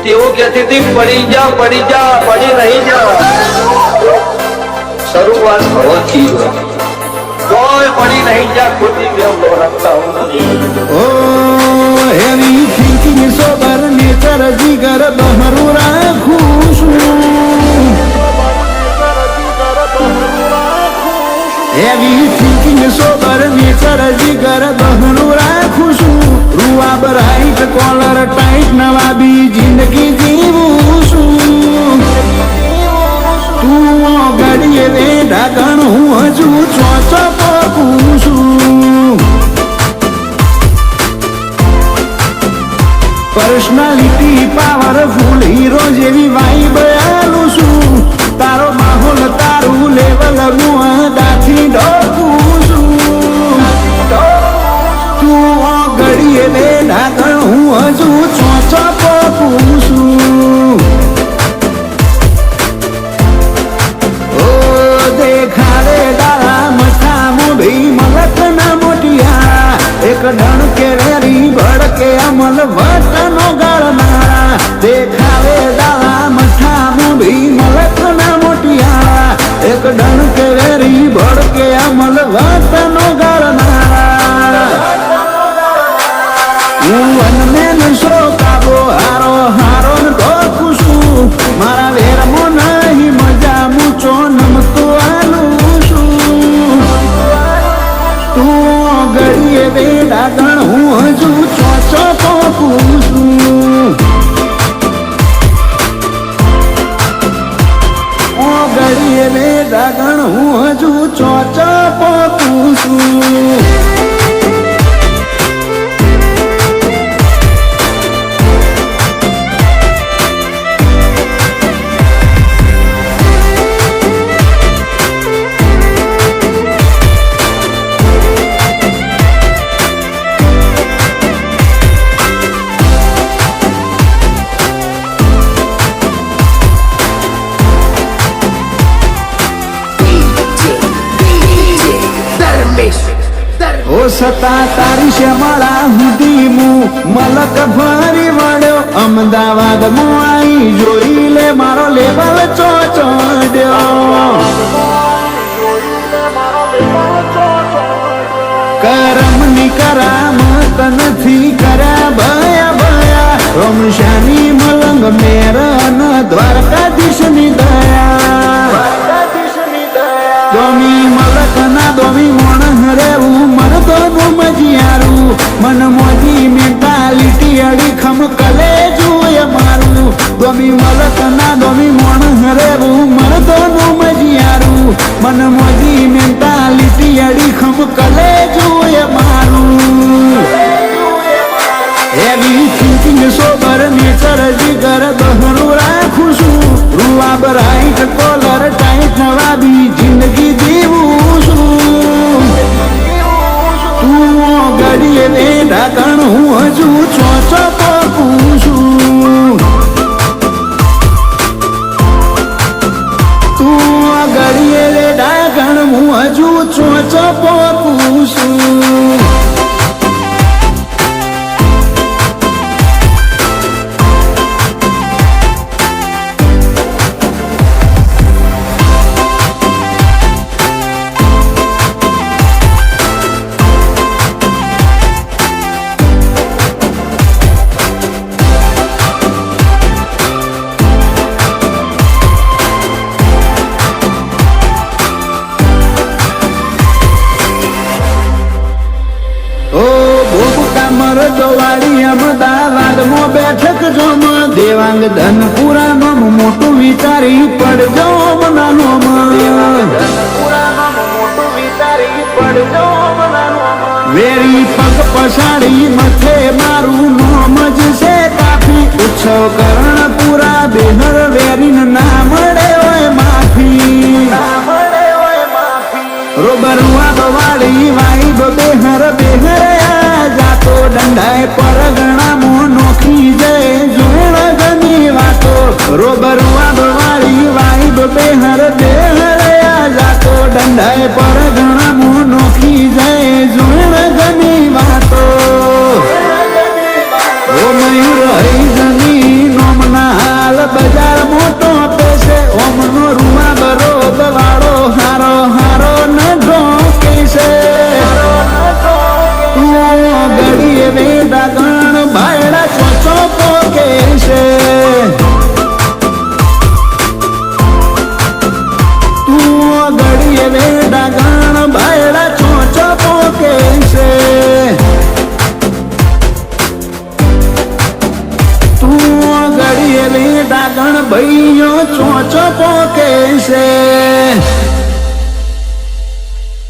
એવું કહેતી હતી પડી જા પડી નહીં જા શરૂઆત હોતી કોઈ પડી નહીં જા ખોટી ઓ હેવી થિંકિંગ સોબર નેચર જીગર બહરું રાખું છું હેવી થિંકિંગ સોબર નેચર જીગર બહરું રાખું છું રૂઆબ રાઈટ કોલર ટાઈટ નવાબી જિંદગી જીવું છું તું ઘડીએ વે ઢાકણ હું હજુ ચોચો પોકું છું પર્સનાલિટી પાવરફુલ હીરો જેવી વાઈબ આલું છું તારો માહોલ તારું લેવલ હું દાથી ઢોકું છું તું ઘડીએ વે ઢાકણ હું હજુ ચોચો પોકું છું ઓ દેખાડે દાડા મઠા મોઢી મલક ના મોટિયા એક ડણ કે વેરી ભડકે અમલ વતનો ગાળનારા દેખાડે દાડા મઠા મોઢી મલક ના મોટિયા એક ડણ કે વેરી ભડકે અમલ વતનો ગાળનારા હું વનમેન શો કાબો હારો હારો ને ઢોકું છું મારા વેરમો નહીં મજા મૂચો નમતો આલું છું તું ઘડીએ બે ડાગણ હું હજુ ચોચો પોકું છું ઘડીએ બે ડાગણ હું હજુ ચોચો પોકું છું ઓ સતા તારી શ્યામળા હુધી હું મલક ભરી વળ્યો અમદાવાદ માં આવી જોઈ લે મારો લેવલ ચોચડ્યો કરમ ની કરામત નથી કર્યા ભયા ભયા રમશાની મલંગ મેરન દ્વારકાધીશ ની દયા દોમી મલક ના દોમી મોણ રેવું મરદો નું મજિયારું મન મોજી મેન્ટાલિટી અડીખમ કલે જોય મારું દોમી મલક ના દોમી મોણ રેવું મરદો નું મજિયારું મન મોજી મેન્ટાલિટી અડીખમ કલે જોય મારું હેવી થિંકિંગ સોબર નેચર જીગર બહરું રાખું છું રૂઆબ રાઈટ કોલર ટાઈટ નવાબી જિંદગી જીવું છું તું ઘડીએ વે ઢાકણ હું હજુ ચોચો પોકું છું તું ઘડીએ વે ઢાકણ હું હજુ ચોચો પોકું છું મરદવાડી અમદાવાદ માં બેઠક જોમ દેવાંગ ધનપુરા નો મોટું વિચારી પડજો નાનો વેરી પગ પછાડી મથે મારું નામ જ છે કાફી ઉત્સવ કર્ણપુરા બેહર વેરીન ના મળે હોય માફી રોબરુઆ બવાડી વાઈબ બેહર બેહર જાતો દંડાય પરગણા મો નોખી જય જોણ ગની વાતો રોબર બે હર દે